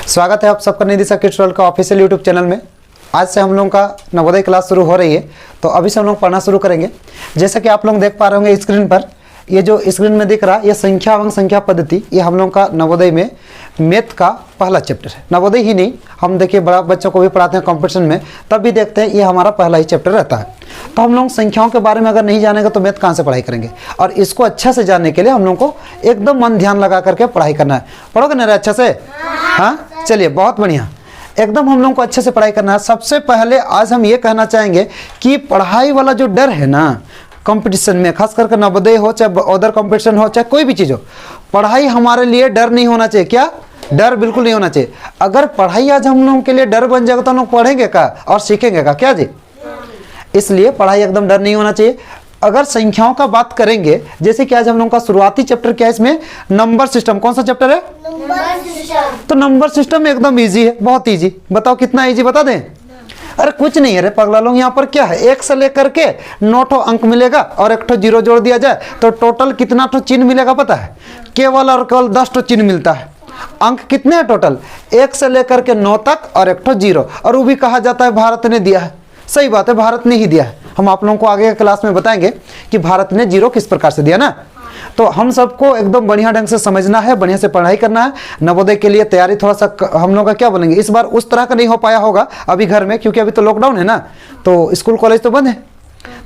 स्वागत है आप सबका निधि किड्स वर्ल्ड का ऑफिशियल यूट्यूब चैनल में। आज से हम लोगों का नवोदय क्लास शुरू हो रही है, तो अभी से हम लोग पढ़ना शुरू करेंगे। जैसे कि आप लोग देख पा रहे होंगे स्क्रीन पर, ये जो स्क्रीन में दिख रहा है ये संख्या एवं संख्या पद्धति, ये हम लोग का नवोदय में मैथ का पहला चैप्टर है। नवोदय ही नहीं, हम देखिए बड़ा बच्चों को भी पढ़ाते हैं कंपटीशन में, तब भी देखते हैं ये हमारा पहला ही चैप्टर रहता है। तो हम लोग संख्याओं के बारे में अगर नहीं जानेंगे तो मैथ कहाँ से पढ़ाई करेंगे, और इसको अच्छा से जानने के लिए हम लोग को एकदम मन ध्यान लगा करके पढ़ाई करना है। पढ़ोगे ना अच्छे से? हाँ, चलिए बहुत बढ़िया, एकदम हम लोग को अच्छे से पढ़ाई करना है। सबसे पहले आज हम ये कहना चाहेंगे कि पढ़ाई वाला जो डर है ना कंपटीशन में, खास करके नवोदय हो चाहे अदर कंपटीशन हो चाहे कोई भी चीज़ हो, पढ़ाई हमारे लिए डर नहीं होना चाहिए। क्या डर? बिल्कुल नहीं होना चाहिए। अगर पढ़ाई आज हम लोगों के लिए डर बन जाएगा तो हम लोग पढ़ेंगे का और सीखेंगे का? क्या जी? इसलिए पढ़ाई एकदम डर नहीं होना चाहिए। अगर संख्याओं का बात करेंगे, जैसे कि आज हम लोगों का शुरुआती चैप्टर क्या है इसमें, नंबर सिस्टम। कौन सा चैप्टर है? Number system. तो नंबर सिस्टम एकदम इजी है, बहुत इजी। बताओ कितना इजी, बता दें? अरे कुछ नहीं है रे पगला लोग, यहाँ पर क्या है, एक से लेकर के 9 ठो अंक मिलेगा और एक ठो जीरो जोड़ दिया जाए तो टोटल कितना ठो चिन्ह मिलेगा पता है? केवल और केवल 10 ठो चिन्ह मिलता है। अंक कितने हैं टोटल? 1 से लेकर के 9 तक और एक ठो जीरो, और वो भी कहा जाता है भारत ने दिया है। सही बात है, भारत ने ही दिया है। हम आप लोगों को आगे के क्लास में बताएंगे कि भारत ने जीरो किस प्रकार से दिया ना। तो हम सबको एकदम बढ़िया ढंग से समझना है, बढ़िया से पढ़ाई करना है। नवोदय के लिए तैयारी थोड़ा सा हम लोग का क्या बोलेंगे, इस बार उस तरह का नहीं हो पाया होगा अभी घर में, क्योंकि अभी तो लॉकडाउन है ना, तो स्कूल कॉलेज तो बंद है।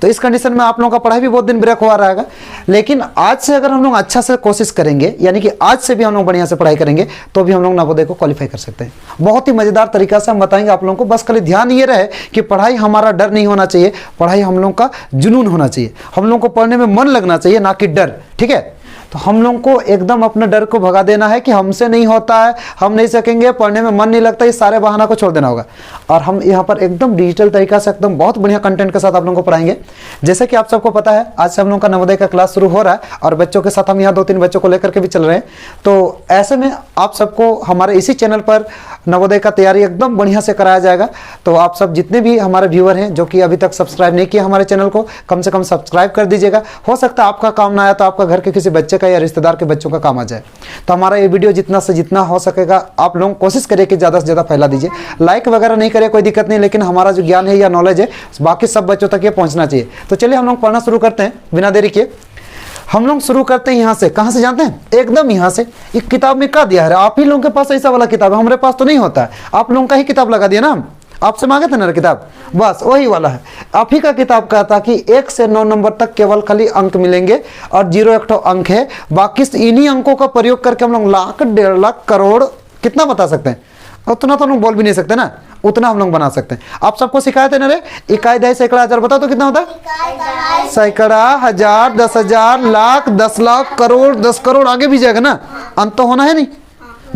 तो इस कंडीशन में आप लोगों का पढ़ाई भी बहुत दिन ब्रेक हुआ रहेगा। लेकिन आज से अगर हम लोग अच्छा से कोशिश करेंगे, यानी कि आज से भी हम लोग बढ़िया से पढ़ाई करेंगे, तो भी हम लोग नवोदय को क्वालिफाई कर सकते हैं। बहुत ही मजेदार तरीका से हम बताएंगे आप लोगों को। बस खाली ध्यान ये रहे कि पढ़ाई हमारा डर नहीं होना चाहिए, पढ़ाई हम लोग का जुनून होना चाहिए। हम लोग को पढ़ने में मन लगना चाहिए, ना कि डर। ठीक है? तो हम लोग को एकदम अपने डर को भगा देना है कि हमसे नहीं होता है, हम नहीं सकेंगे, पढ़ने में मन नहीं लगता, इस सारे बहाना को छोड़ देना होगा। और हम यहाँ पर एकदम डिजिटल तरीका से एकदम बहुत बढ़िया कंटेंट के साथ आप लोगों को पढ़ाएंगे। जैसे कि आप सबको पता है आज से हम लोगों का नवोदय का क्लास शुरू हो रहा है, और बच्चों के साथ हम यहाँ 2-3 बच्चों को लेकर के भी चल रहे हैं। तो ऐसे में आप सबको हमारे इसी चैनल पर नवोदय का तैयारी एकदम बढ़िया से कराया जाएगा। तो आप सब जितने भी हमारे व्यूअर हैं जो कि अभी तक सब्सक्राइब नहीं किया हमारे चैनल को, कम से कम सब्सक्राइब कर दीजिएगा। हो सकता है आपका काम ना आया तो आपका घर के किसी बच्चे का या रिश्तेदार के बच्चों का काम आ जाए। तो हमारा ये वीडियो जितना से जितना हो सकेगा आप लोग कोशिश करिए कि ज़्यादा से ज़्यादा फैला दीजिए। लाइक वगैरह नहीं करिए, कोई दिक्कत नहीं, लेकिन हमारा जो ज्ञान है या नॉलेज है बाकी सब बच्चों तक ये पहुंचना चाहिए। तो चलिए हम लोग पढ़ना शुरू करते हैं बिना देरी के। हम लोग शुरू करते हैं यहाँ से। कहाँ से जानते हैं? एकदम यहाँ से। एक किताब में क्या दिया है, आप ही लोगों के पास ऐसा वाला किताब है, हमारे पास तो नहीं होता है। आप लोगों का ही किताब लगा दिया ना, हम आपसे मांगे थे ना किताब, बस वही वाला है। आप ही का किताब कहता कि 1 से 9 नंबर तक केवल खाली अंक मिलेंगे और 0 एक ठो अंक है। बाकी इन्हीं अंकों का प्रयोग करके हम लोग लाख, 1.5 लाख, करोड़ कितना बता सकते हैं? उतना तो हम लोग बोल भी नहीं सकते ना, उतना हम लोग बना सकते हैं। आप सबको सिखाए थे ना रे, इकाई, दहाई, सैकड़ा, हजार, बताओ तो कितना होता है? सैकड़ा, हजार, 10,000, लाख, 10 लाख, करोड़, 10 करोड़, आगे भी जाएगा ना, अंत तो होना है नहीं।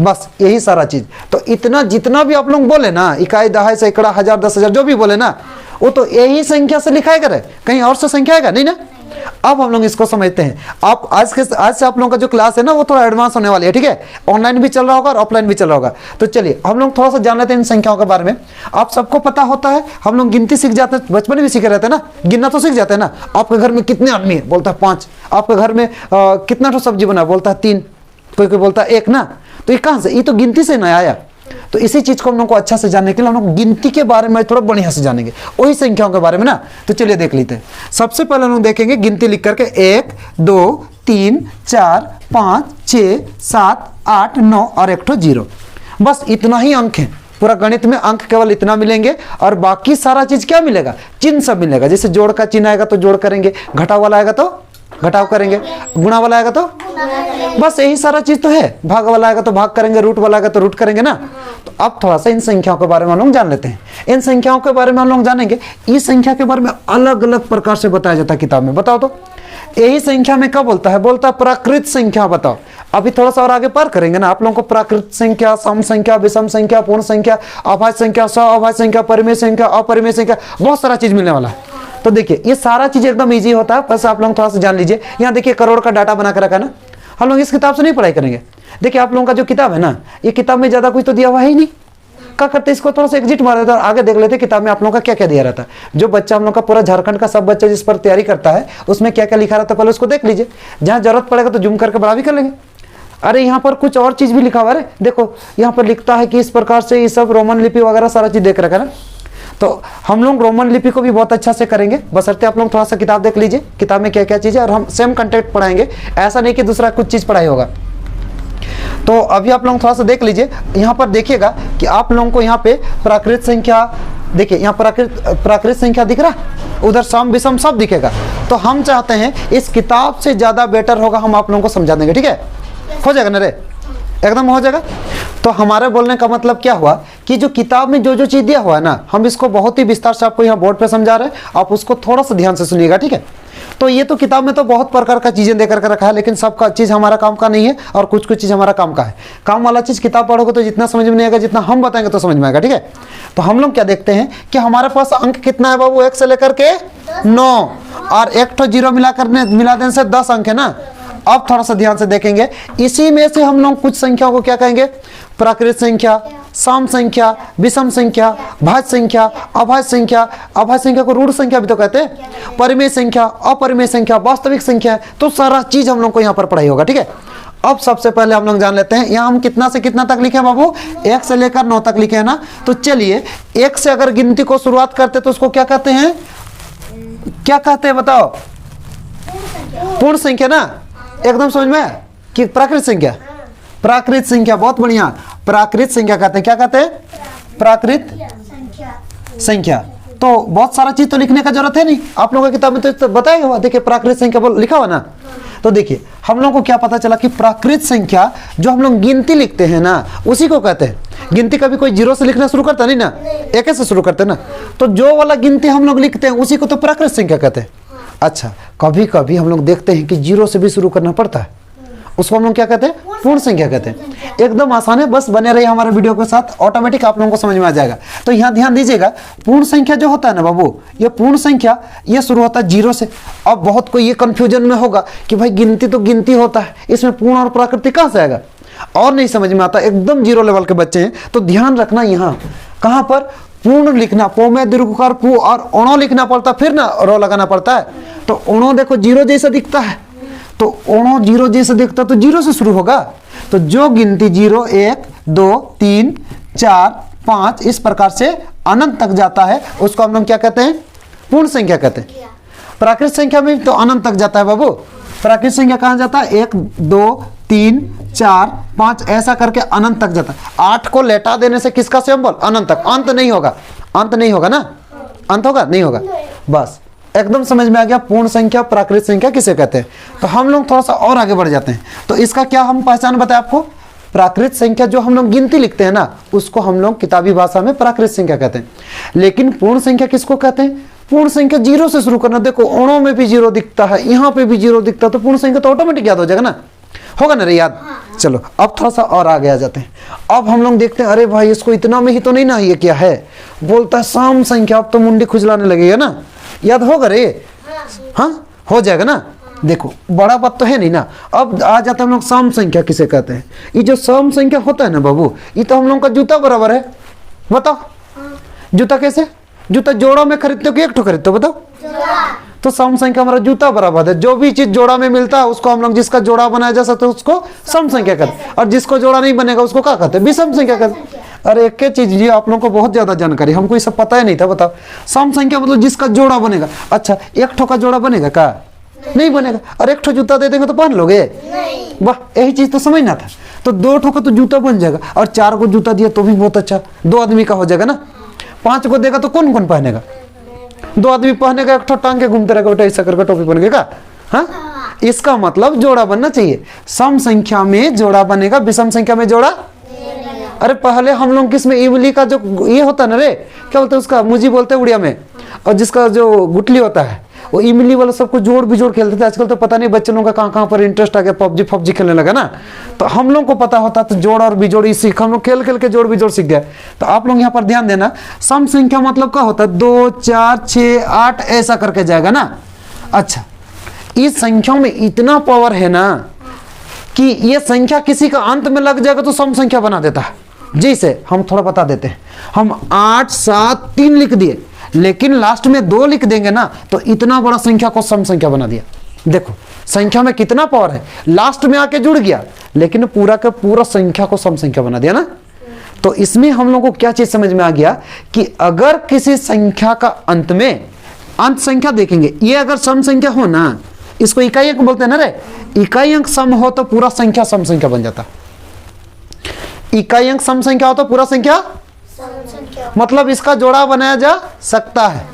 बस यही सारा चीज। तो इतना जितना भी आप लोग बोले ना, इकाई, दहाई, सैकड़ा, हजार, 10,000 जो भी बोले ना, वो तो यही संख्या से लिखाया करे, कहीं और से संख्या आएगा नहीं ना। अब हम लोग इसको समझते हैं। आप आज से आप लोगों का जो क्लास है ना वो थोड़ा एडवांस होने वाली है। ठीक है? ऑनलाइन भी चल रहा होगा और ऑफलाइन भी चल रहा होगा। तो चलिए हम लोग थोड़ा सा जान लेते हैं इन संख्याओं के बारे में। आप सबको पता होता है हम लोग गिनती सीख जाते हैं, बचपन में भी सीखे रहते हैं ना, गिनना तो सीख जाते हैं ना। आपके घर में कितने आदमी है? बोलता है 5। आपके घर में कितना सब्जी बना? बोलता है 3। कोई बोलता है 1 ना। तो ये कहाँ से? ये तो गिनती से ना आया। तो इसी चीज को हम लोग को अच्छा से जानने के लिए हम लोग गिनती के बारे में थोड़ा बढ़िया से जानेंगे, वही संख्याओं के बारे में ना। तो चलिए देख लेते हैं। सबसे पहले हम लोग देखेंगे गिनती लिख करके 1, 2, 3, 4, 5, 6, 7, 8, 9 और एक ठो जीरो। बस इतना ही अंक है। पूरा गणित में अंक केवल इतना मिलेंगे, और बाकी सारा चीज क्या मिलेगा? चिन्ह सब मिलेगा। जैसे जोड़ का चिन्ह आएगा तो जोड़ करेंगे, घटाव वाला आएगा तो घटाव करेंगे, गुणा वाला आएगा तो बस यही सारा चीज तो है। भाग वाला आएगा तो भाग करेंगे, रूट वाला आएगा तो रूट करेंगे ना। तो अब थोड़ा सा इन संख्याओं के बारे में हम लोग जान लेते हैं। इन संख्याओं के बारे में हम लोग जानेंगे। इस संख्या के बारे में अलग अलग प्रकार से बताया जाता है किताब में। बताओ तो यही संख्या में क्या बोलता है? बोलता है प्राकृत संख्या। बताओ, अभी थोड़ा सा और आगे पार करेंगे ना, आप लोगों को प्राकृत संख्या, सम संख्या, विषम संख्या, पूर्ण संख्या, अभाज्य संख्या, सअभाज्य संख्या, परिमेय संख्या, अपरिमेय संख्या, बहुत सारा चीज मिलने वाला है। तो देखिए ये सारा चीज एकदम इजी होता है, बस आप लोग थोड़ा सा जान लीजिए। यहाँ देखिए करोड़ का डाटा बना कर रखा है ना, हम लोग इस किताब से नहीं पढ़ाई करेंगे। देखिए आप लोगों का जो किताब है ना, ये किताब में ज्यादा कुछ तो दिया हुआ है ही नहीं। क्या करते, इसको थोड़ा सा एग्जिट मार देते और आगे देख लेते किताब में आप लोगों का क्या क्या दिया रहता है। जो बच्चा हम लोग का पूरा झारखंड का सब बच्चा जिस पर तैयारी करता है उसमें क्या क्या लिखा रहता है पहले उसको देख लीजिए। जहाँ जरूरत पड़ेगा तो जूम करके बड़ा भी कर लेंगे। अरे यहाँ पर कुछ और चीज भी लिखा हुआ है, देखो यहाँ पर लिखता है कि इस प्रकार से ये सब रोमन लिपि वगैरह सारा चीज देख रखा है ना। तो हम लोग रोमन लिपि को भी बहुत अच्छा से करेंगे, बशर्ते आप लोग थोड़ा सा किताब देख लीजिए, किताब में क्या क्या चीज़ है, और हम सेम कंटेंट पढ़ाएंगे, ऐसा नहीं कि दूसरा कुछ चीज़ पढ़ाई होगा। तो अभी आप लोग थोड़ा सा देख लीजिए, यहाँ पर देखिएगा कि आप लोगों को यहाँ पे प्राकृत संख्या, देखिए यहाँ प्राकृत संख्या दिख रहा, उधर सम विषम सब दिखेगा। तो हम चाहते हैं इस किताब से ज़्यादा बेटर होगा, हम आप लोगों को समझा देंगे, ठीक है, हो जाएगा ना रे, एकदम हो जाएगा। तो हमारे बोलने का मतलब क्या हुआ कि जो किताब में जो जो चीज़ दिया हुआ है ना, हम इसको बहुत ही विस्तार से आपको यहाँ बोर्ड पे समझा रहे हैं, आप उसको थोड़ा सा ध्यान से सुनिएगा, ठीक है। तो ये तो किताब में तो बहुत प्रकार का चीज़ें दे करके रखा है, लेकिन सबका चीज़ हमारा काम का नहीं है, और कुछ कुछ चीज़ हमारा काम का है। काम वाला चीज़ किताब पढ़ोगे तो जितना समझ में नहीं आएगा, जितना हम बताएंगे तो समझ में आएगा, ठीक है। तो हम लोग क्या देखते हैं कि हमारे पास अंक कितना है बाबू, 1 से लेकर के 9, और एक तो जीरो मिला देने से 10 अंक है ना। अब थोड़ा सा ध्यान से देखेंगे, इसी में से हम लोग कुछ संख्याओं को क्या कहेंगे, प्राकृत संख्या, सम संख्या, विषम संख्या, भाज्य संख्या, अभाज्य संख्या, अभाज्य संख्या को ऋण संख्या भी तो कहते हैं, परिमेय संख्या, अपरिमेय संख्या, वास्तविक संख्या, तो सारा चीज हम लोग को यहाँ पर पढ़ाई होगा, ठीक है। अब सबसे पहले हम लोग जान लेते हैं, यहाँ हम कितना से कितना तक लिखे हैं बाबू, 1 से लेकर 9 तक लिखे हैं ना। तो चलिए 1 से अगर गिनती को शुरुआत करते तो उसको क्या कहते हैं, क्या कहते हैं बताओ, पूर्ण संख्या ना, एकदम समझ में कि प्राकृत संख्या, प्राकृत संख्या, बहुत बढ़िया, प्राकृत संख्या कहते हैं, क्या कहते हैं, प्राकृत संख्या। तो बहुत सारा चीज तो लिखने का जरूरत है नहीं, आप लोगों की किताब में तो बताया हुआ, देखिए प्राकृत संख्या बोल लिखा हुआ ना। तो देखिए हम लोगों को क्या पता चला कि प्राकृत संख्या जो हम लोग गिनती लिखते हैं ना, उसी को कहते हैं। गिनती कभी कोई 0 से लिखना शुरू करता नहीं ना, 1 से शुरू करते ना, तो जो वाला गिनती हम लोग लिखते हैं उसी को तो प्राकृत संख्या कहते हैं। अच्छा, कभी कभी हम लोग देखते हैं कि 0 से भी शुरू करना पड़ता है, उसको हम लोग क्या कहते हैं, पूर्ण संख्या कहते हैं। एकदम आसान है, बस बने रहिए हमारे वीडियो के साथ, ऑटोमेटिक आप लोगों को समझ में आ जाएगा। तो यहाँ ध्यान दीजिएगा, पूर्ण संख्या जो होता है ना बाबू, ये पूर्ण संख्या ये शुरू होता है 0 से। अब बहुत कोई ये कंफ्यूजन में होगा कि भाई गिनती तो गिनती होता है, इसमें पूर्ण और प्राकृतिक कहाँ से आएगा, और नहीं समझ में आता, एकदम 0 लेवल के बच्चे हैं। तो ध्यान रखना, यहाँ कहाँ पर पूर्ण लिखना, पो में दीर्घकार पू और अणो लिखना पड़ता, फिर ना रो लगाना पड़ता है। तो अणो देखो 0 जैसा दिखता है, तो अणो 0 जैसा दिखता तो 0 से शुरू होगा। तो जो गिनती 0, 1, 2, 3, 4, 5 इस प्रकार से अनंत तक जाता है, उसको हम लोग क्या कहते हैं, पूर्ण संख्या कहते हैं। प्राकृत संख्या में तो अनंत तक जाता है बाबू, प्राकृत संख्या कहाँ जाता है, 1, 2, 3, 4, 5 ऐसा करके अनंत तक जाता है। 8 को लेटा देने से किसका सिंबल, अनंत तक, अंत नहीं होगा, अंत नहीं होगा ना, अंत होगा नहीं होगा, बस एकदम समझ में आ गया पूर्ण संख्या प्राकृत संख्या किसे कहते हैं। तो हम लोग थोड़ा सा और आगे बढ़ जाते हैं। तो इसका क्या हम पहचान बताए आपको, प्राकृत संख्या जो हम लोग गिनती लिखते हैं ना, उसको हम लोग किताबी भाषा में प्राकृत संख्या कहते हैं। लेकिन पूर्ण संख्या किसको कहते हैं, पूर्ण संख्या 0 से शुरू करना। देखो अणों में भी 0 दिखता है, यहाँ पे भी 0 दिखता है, तो पूर्ण संख्या तो ऑटोमेटिक याद हो जाएगा ना, होगा ना रे याद। चलो अब थोड़ा सा और आगे आ जाते हैं। अब हम लोग देखते हैं, अरे भाई इसको इतना में ही तो नहीं ना, ये क्या है, बोलता है सम संख्या। अब तो मुंडी खुजलाने लगेगा ना, याद होगा रे, हाँ हो जाएगा ना। देखो बड़ा बात तो है नहीं ना। अब आ जाता है हम लोग सम संख्या किसे कहते हैं। ये जो सम संख्या होता है ना बाबू, ये तो हम लोग का जूता बराबर है। बताओ जूता कैसे, जूता जोड़ा में खरीदते हो कि एक ठो खरीदते हो, बताओ। तो सम संख्या हमारा जूता बराबर है। जो भी चीज जोड़ा में मिलता है उसको हम लोग, जिसका जोड़ा बनाया जा सकता है उसको सम संख्या कहते हैं, और जिसको जोड़ा नहीं बनेगा उसको क्या कहते हैं, विषम संख्या कहते हैं। अरे एक चीज जी, आप लोगों को बहुत ज्यादा जानकारी, हमको ये सब पता ही नहीं था। बताओ सम संख्या मतलब जिसका जोड़ा बनेगा। अच्छा एक ठो का जोड़ा बनेगा का, नहीं बनेगा। और एक ठो जूता दे देंगे तो पहन लोगे, वाह यही चीज तो समझना था। तो 2 ठो का तो जूता बन जाएगा, और 4 को जूता दिया तो भी बहुत अच्छा, 2 आदमी का हो जाएगा ना। 5 को देगा तो कौन कौन पहनेगा, 2 आदमी पहनेगा, एक ठो टांग के घूमते रहेगा बेटा, ऐसा करके टोपी पहनेगा। हाँ इसका मतलब जोड़ा बनना चाहिए। सम संख्या में जोड़ा बनेगा, विषम संख्या में जोड़ा। अरे पहले हम लोग किसमें, इमली का जो ये होता है ना रे, क्या बोलते हैं उसका, मुझी बोलते हैं उड़िया में, और जिसका जो गुटली होता है वो इमली वाला सबको जोड़ बिजोड़ खेलते थे। आजकल तो पता नहीं बच्चों लोगों का कहाँ पर इंटरेस्ट आ गया, पबजी खेलने लगा ना। तो हम लोग को पता होता तो जोड़ और बिजोड़ सीख, हम लोग खेल खेल के जोड़ बिजोड़ सीख गए। तो आप लोग यहाँ पर ध्यान देना, सम संख्या मतलब क्या होता है, 2, 4, 6, 8 ऐसा करके जाएगा ना। अच्छा इस संख्याओं में इतना पावर है ना कि ये संख्या किसी का अंत में लग जाएगा तो सम संख्या बना देता है। जैसे हम थोड़ा बता देते हैं, हम 8, 7, 3 लिख दिए, लेकिन लास्ट में 2 लिख देंगे ना, तो इतना बड़ा संख्या को सम संख्या बना दिया। देखो संख्या में कितना पावर है, लास्ट में आके जुड़ गया लेकिन पूरा का पूरा संख्या को सम संख्या बना दिया ना। तो इसमें हम लोग को क्या चीज समझ में आ गया कि अगर किसी संख्या का अंत में अंत संख्या देखेंगे, ये अगर सम संख्या हो ना, इसको इकाई अंक बोलते हैं ना रे, इकाई अंक सम हो तो पूरा संख्या सम संख्या बन जाता। इकाई अंक सम संख्या हो तो पूरा संख्या मतलब इसका जोड़ा बनाया जा सकता है।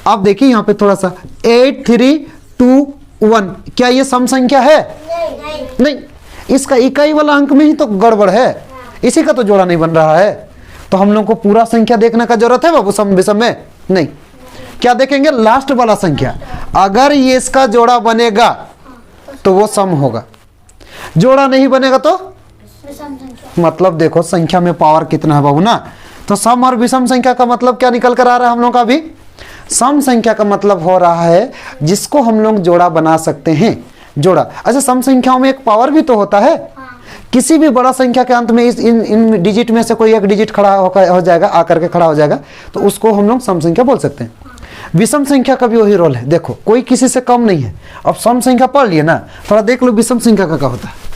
आप देखिए यहां पे थोड़ा सा 8 3 2 1, क्या ये सम संख्या है? नहीं, इसका इकाई वाला अंक में ही तो गड़बड़ है, इसी का तो जोड़ा नहीं बन रहा है। तो हम लोग को पूरा संख्या देखने का जरूरत है बाबू सम विषम में? नहीं, क्या देखेंगे? लास्ट वाला संख्या। अगर ये इसका जोड़ा बनेगा तो वो सम होगा, जोड़ा नहीं बनेगा तो मतलब देखो संख्या में पावर कितना है बाबू ना। तो सम और विषम संख्या का मतलब क्या निकल कर आ रहा है हम लोग का? अभी सम संख्या का मतलब हो रहा है जिसको हम लोग जोड़ा बना सकते हैं, जोड़ा। अच्छा, सम संख्याओं में एक पावर भी तो होता है। किसी भी बड़ा संख्या के अंत में इन डिजिट में से कोई एक डिजिट खड़ा हो जाएगा, आकर के खड़ा हो जाएगा, तो उसको हम लोग सम संख्या बोल सकते हैं। विषम संख्या का भी वही रोल है। देखो कोई किसी से कम नहीं है। अब सम संख्या पढ़ लिए ना, थोड़ा देख लो विषम संख्या का क्या होता है,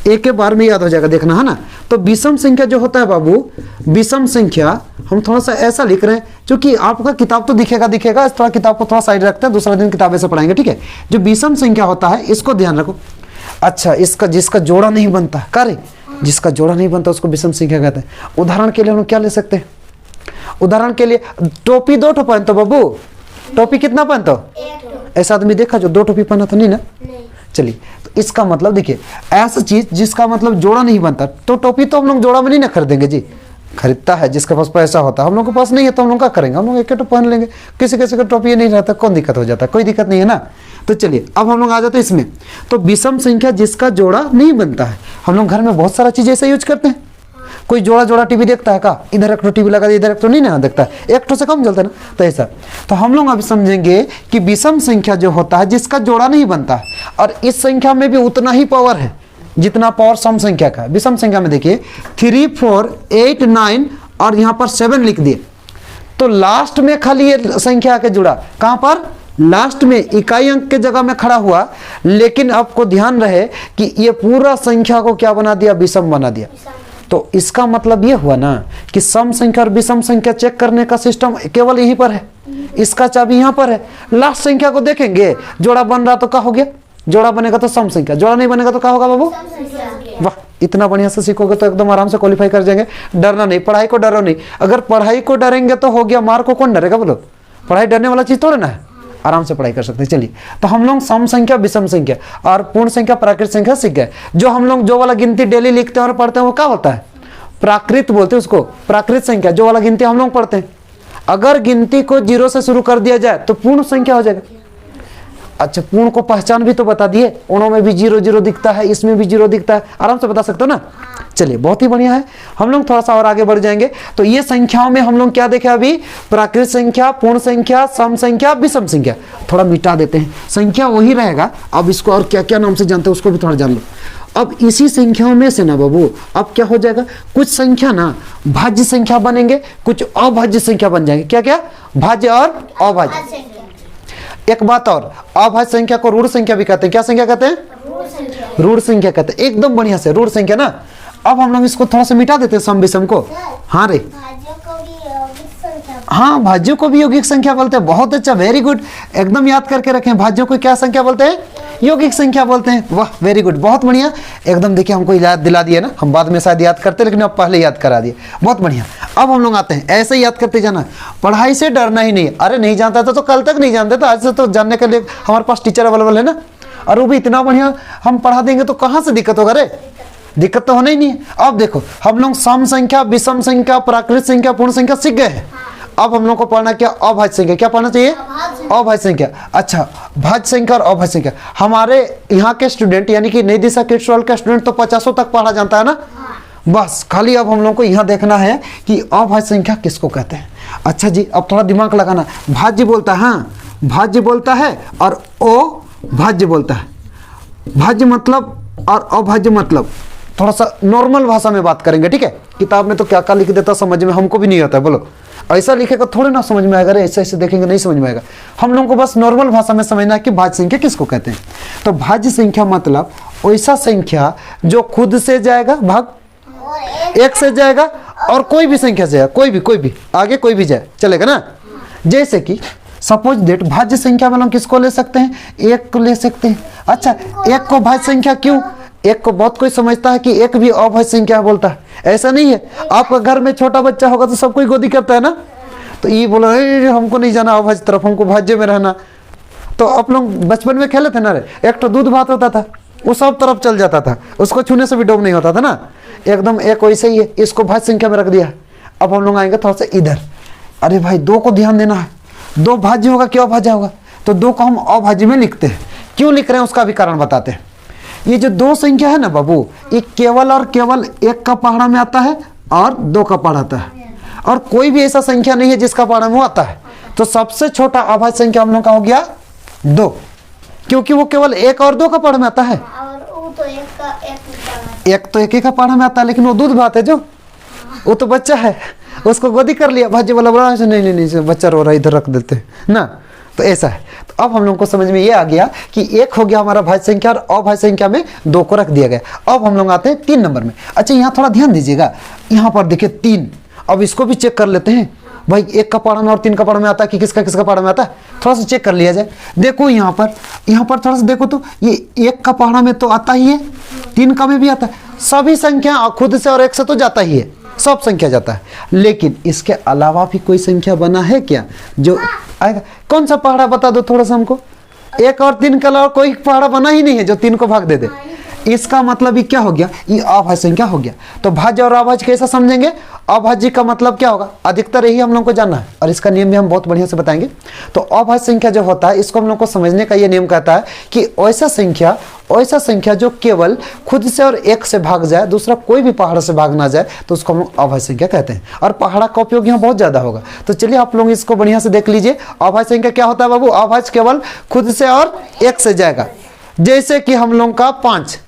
एक के बार में याद हो जाएगा, देखना है ना। तो विषम संख्या जो होता है बाबू, विषम संख्या हम थोड़ा सा ऐसा लिख रहे हैं, क्योंकि आपका किताब तो दिखेगा, इस थोड़ा किताब को थोड़ा साइड रखते हैं, दूसरा दिन किताबें से पढ़ाएंगे, ठीक है। जो विषम संख्या होता है इसको ध्यान रखो। अच्छा, इसका जिसका जोड़ा नहीं बनता, कार्य जिसका जोड़ा नहीं बनता उसको विषम संख्या कहते हैं। उदाहरण के लिए हम क्या ले सकते हैं? उदाहरण के लिए टोपी 2 ठो पहनते बाबू, टोपी कितना पहनते हो? ऐसा आदमी देखा जो 2 टोपी पहना था? नहीं ना। चलिए, तो इसका मतलब देखिए, ऐसा चीज जिसका मतलब जोड़ा नहीं बनता, तो टोपी तो हम लोग जोड़ा में नहीं ना खरीदेंगे जी, खरीदता है जिसके पास पैसा होता है। हम लोग के पास नहीं है तो हम लोग क्या करेंगे? हम लोग एक पहन लेंगे। किसी किसी का टोपी नहीं रहता, कौन दिक्कत हो जाता है? कोई दिक्कत नहीं है ना। तो चलिए अब हम लोग आ जाते हैं इसमें। तो विषम संख्या जिसका जोड़ा नहीं बनता है, हम लोग घर में बहुत सारा चीज ऐसा यूज करते हैं। कोई जोड़ा जोड़ा टीवी देखता है का? इधर एक टीवी लगा, इधर एक तो नहीं ना देखता है, एक से कम चलता है ना। तो ऐसा, तो हम लोग अभी समझेंगे कि विषम संख्या जो होता है जिसका जोड़ा नहीं बनता है, और इस संख्या में भी उतना ही पावर है जितना पावर सम संख्या का है। विषम संख्या में देखिए 3 4 8 9 और यहाँ पर 7 लिख दिए, तो लास्ट में खाली ये संख्या आके जुड़ा। कहां पर? लास्ट में इकाई अंक के जगह में खड़ा हुआ, लेकिन आपको ध्यान रहे कि ये पूरा संख्या को क्या बना दिया? विषम बना दिया। तो इसका मतलब ये हुआ ना कि सम संख्या और विषम संख्या चेक करने का सिस्टम केवल यहीं पर है, इसका चाबी यहाँ पर है। लास्ट संख्या को देखेंगे, जोड़ा बन रहा तो क्या हो गया? जोड़ा बनेगा तो सम संख्या, जोड़ा नहीं बनेगा तो क्या होगा बाबू? वाह, इतना बढ़िया से सीखोगे तो एकदम आराम से क्वालिफाई कर जाएंगे। डरना नहीं, पढ़ाई को डरो नहीं। अगर पढ़ाई को डरेंगे तो हो गया, मार को कौन डरेगा बोलो? पढ़ाई डरने वाला चीज थोड़ा ना है, आराम से पढ़ाई कर सकते हैं। चलिए, तो हम लोग सम संख्या, विषम संख्या और पूर्ण संख्या, प्राकृत संख्या सीख गए। जो हम लोग जो वाला गिनती डेली लिखते हैं और पढ़ते हैं वो क्या होता है? प्राकृत बोलते हैं उसको, प्राकृत संख्या। जो वाला गिनती हम लोग पढ़ते हैं, अगर गिनती को 0 से शुरू कर दिया जाए तो पूर्ण संख्या हो जाएगा। अच्छा, पूर्ण को पहचान भी तो बता दिए, उनों में भी 0 0 दिखता है, इसमें भी 0 दिखता है, आराम से बता सकते हो ना। चलिए, बहुत ही बढ़िया है। हम लोग थोड़ा सा और आगे बढ़ जाएंगे। तो ये संख्याओं में हम लोग क्या देखे अभी? प्राकृत संख्या, पूर्ण संख्या, सम संख्या, विषम संख्या। थोड़ा मिटा देते हैं, संख्या वही रहेगा। अब इसको और क्या क्या नाम से जानते हैं उसको भी थोड़ा जान लो। अब इसी संख्याओं में से ना बाबू, अब क्या हो जाएगा? कुछ संख्या ना भाज्य संख्या बनेंगे, कुछ अभाज्य संख्या बन जाएंगे। क्या क्या? भाज्य और अभाज्य। एक बात और, अभाज्य संख्या को ऋण संख्या भी कहते हैं। क्या संख्या कहते हैं? ऋण संख्या कहते हैं। एकदम बढ़िया से ऋण संख्या ना। अब हम लोग इसको थोड़ा सा मिटा देते हैं, सम विषम को। हाँ रे, हाँ, भाज्यों को भी यौगिक संख्या बोलते हैं। बहुत अच्छा, वेरी गुड, एकदम याद करके रखें। भाज्यों को क्या संख्या बोलते हैं? यौगिक संख्या बोलते हैं। वाह, वेरी गुड, बहुत बढ़िया, एकदम। देखिए हमको याद दिला दिया ना, हम बाद में शायद याद करते लेकिन अब पहले याद करा दिए, बहुत बढ़िया। अब हम लोग आते हैं, ऐसे ही याद करते जाना, पढ़ाई से डरना ही नहीं। अरे नहीं जानता था तो कल तक नहीं जानते, तो आज से तो जानने के लिए हमारे पास टीचर अवेलेबल है ना, और वो भी इतना बढ़िया हम पढ़ा देंगे, तो कहाँ से दिक्कत होगा रे? दिक्कत तो होना ही नहीं है। अब देखो हम लोग सम संख्या, विषम संख्या, प्राकृत संख्या, पूर्ण संख्या सीख गए हैं। अब हम लोग को पढ़ना क्या? अभाज्य संख्या। क्या पढ़ना चाहिए? अभाज्य संख्या। अच्छा, भाज्य संख्या और अभाज्य संख्या। हमारे यहाँ के स्टूडेंट यानी कि नई दिशा किड्स वर्ल्ड का स्टूडेंट तो 50 तक पढ़ा जानता है ना। बस खाली अब हम लोग को यहाँ देखना है कि अभाज्य संख्या किसको कहते हैं। अच्छा जी, अब थोड़ा दिमाग लगाना। भाज्य बोलता है, हाँ, भाज्य बोलता है, और अभाज्य बोलता है। भाज्य मतलब और अभाज्य मतलब थोड़ा सा नॉर्मल भाषा में बात करेंगे, ठीक है। किताब में तो क्या क्या लिख देता समझ में हमको भी नहीं आता, बोलो। ऐसा लिखेगा थोड़े ना समझ में आएगा रे, ऐसे ऐसे देखेंगे नहीं समझ में आएगा। हम लोगों को बस नॉर्मल भाषा में समझना है कि भाज्य संख्या किसको कहते हैं। तो भाज्य संख्या मतलब ऐसा संख्या जो खुद से जाएगा भाग एक से जाएगा और कोई भी संख्या से जाएगा, कोई भी आगे कोई भी जाए चलेगा ना। जैसे कि सपोज डेट भाज्य संख्या में हम किसको ले सकते हैं, एक को ले सकते हैं। अच्छा एक को भाज्य संख्या क्यों, एक को बहुत कोई समझता है कि एक भी अभाज्य संख्या बोलता है, ऐसा नहीं है। आपका घर में छोटा बच्चा होगा तो सब कोई गोदी करता है ना, तो ये बोला हमको नहीं जाना अभाज्य तरफ, हमको भाज्य में रहना। तो आप लोग बचपन में खेले थे ना रे, एक तो दूध भात होता था वो सब तरफ चल जाता था, उसको छूने से भी डूब नहीं होता था ना, एकदम एक वैसे ही है। इसको भाज्य संख्या में रख दिया। अब हम लोग आएंगे थोड़ा सा इधर, अरे भाई दो को ध्यान देना है, दो भाज्य होगा क्या अभाज्य होगा, तो दो को हम अभाज्य में लिखते हैं। क्यों लिख रहे हैं उसका भी कारण बताते हैं। ये जो दो संख्या है ना बाबू, ये केवल और केवल एक का पहाड़ा में आता है और दो का पहाड़ा आता है, और कोई भी ऐसा संख्या नहीं है जिसका पहाड़ा में वो आता है। तो सबसे छोटा अभाज्य संख्या हम लोग का हो गया दो, क्योंकि वो केवल एक और दो का पहाड़ा में आता है। और वो तो एक तो एक ही का पहाड़ा में आता है, लेकिन वो दूध भात है जो, वो तो बच्चा है, उसको गोदी कर लिया, भाज्य वाला बोला नहीं बच्चा रो रहा इधर रख देते ना, तो ऐसा है। तो अब हम लोग को समझ में ये आ गया कि एक हो गया हमारा भाज्य संख्या और अभाज्य संख्या में दो को रख दिया गया। अब हम लोग आते हैं 3 नंबर में। अच्छा यहाँ थोड़ा ध्यान दीजिएगा, यहाँ पर देखिए 3, अब इसको भी चेक कर लेते हैं भाई, एक का पहाड़ा में और 3 का पहाड़ा में आता है कि किसका किसका पहाड़ा में आता है, थोड़ा सा चेक कर लिया जाए। देखो यहाँ पर थोड़ा सा देखो तो ये एक का पहाड़ा में तो आता ही है, 3 का में भी आता है, सभी संख्या खुद से और एक से तो जाता ही है, सब संख्या जाता है। लेकिन इसके अलावा भी कोई संख्या बना है क्या जो आएगा, कौन सा पहाड़ा बता दो थोड़ा सा हमको। एक और 3 के अलावा कोई पहाड़ा बना ही नहीं है जो 3 को भाग दे दे। इसका मतलब ये क्या हो गया, ये अभाज्य संख्या हो गया। तो भाज्य और अभाज्य कैसा समझेंगे, अभाज्य का मतलब क्या होगा, अधिकतर यही हम लोग को जानना है और इसका नियम भी हम बहुत बढ़िया से बताएंगे। तो अभाज्य संख्या जो होता है इसको हम लोग को समझने का ये नियम कहता है कि ऐसा संख्या जो केवल खुद से और एक से भाग जाए, दूसरा कोई भी पहाड़ से भाग ना जाए, तो उसको हम अभाज्य संख्या कहते हैं। और पहाड़ा का उपयोग यहाँ बहुत ज्यादा होगा। तो चलिए आप लोग इसको बढ़िया से देख लीजिए। अभाज्य संख्या क्या होता है बाबू, अभाज्य केवल खुद से और एक से जाएगा। जैसे कि हम लोग का 5,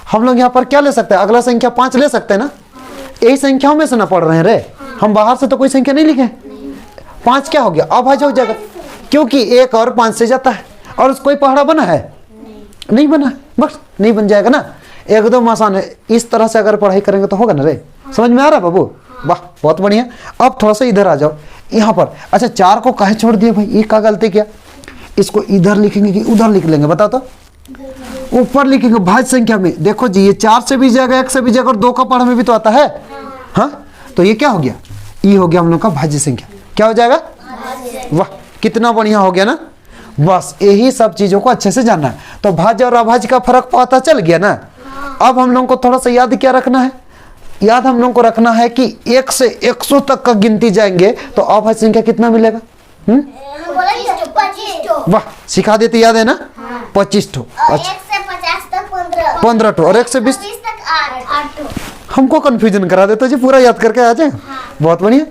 हम लोग यहाँ पर क्या ले सकते हैं, अगला संख्या 5 ले सकते हैं ना, यही संख्याओं में से ना पढ़ रहे हैं रे, हम बाहर से तो कोई संख्या नहीं लिखे। 5 क्या हो गया, अभाज्य हो जाएगा, क्योंकि 1 और 5 से जाता है और उस कोई पहाड़ा बना है नहीं बना, बस नहीं बन जाएगा ना, एकदम आसान है। इस तरह से अगर पढ़ाई करेंगे तो होगा ना रे, समझ में आ रहा है बाबू, वाह बहुत बढ़िया। अब थोड़ा सा इधर आ जाओ यहाँ पर। अच्छा 4 को काहे छोड़ दिया भाई, ये क्या गलती किया, इसको इधर लिखेंगे कि उधर लिख लेंगे बताओ तो, ऊपर लिखेंगे भाज्य संख्या में। देखो जी ये 4 से भी जाएगा, 1 से भी जाएगा और 2 का पहाड़ा में भी तो आता है। हाँ तो ये क्या हो गया, ये हो गया हम लोग का भाज्य संख्या। क्या हो जाएगा, वाह कितना बढ़िया हो गया ना। बस यही सब चीजों को अच्छे से जानना है। तो भाज्य और अभाज्य का फर्क पता चल गया ना। अब हम लोग को थोड़ा सा याद क्या रखना है, याद हम लोग को रखना है कि 1 से 100 तक का गिनती जाएंगे तो अभाज्य संख्या कितना मिलेगा। वाह सिखा देते, याद है ना, 25 ठो। अच्छा 1 से 50 तक 15 ठो और 1 से 20 तक 8। हमको कंफ्यूजन करा देते जी, पूरा याद करके आ जाए। बहुत बढ़िया।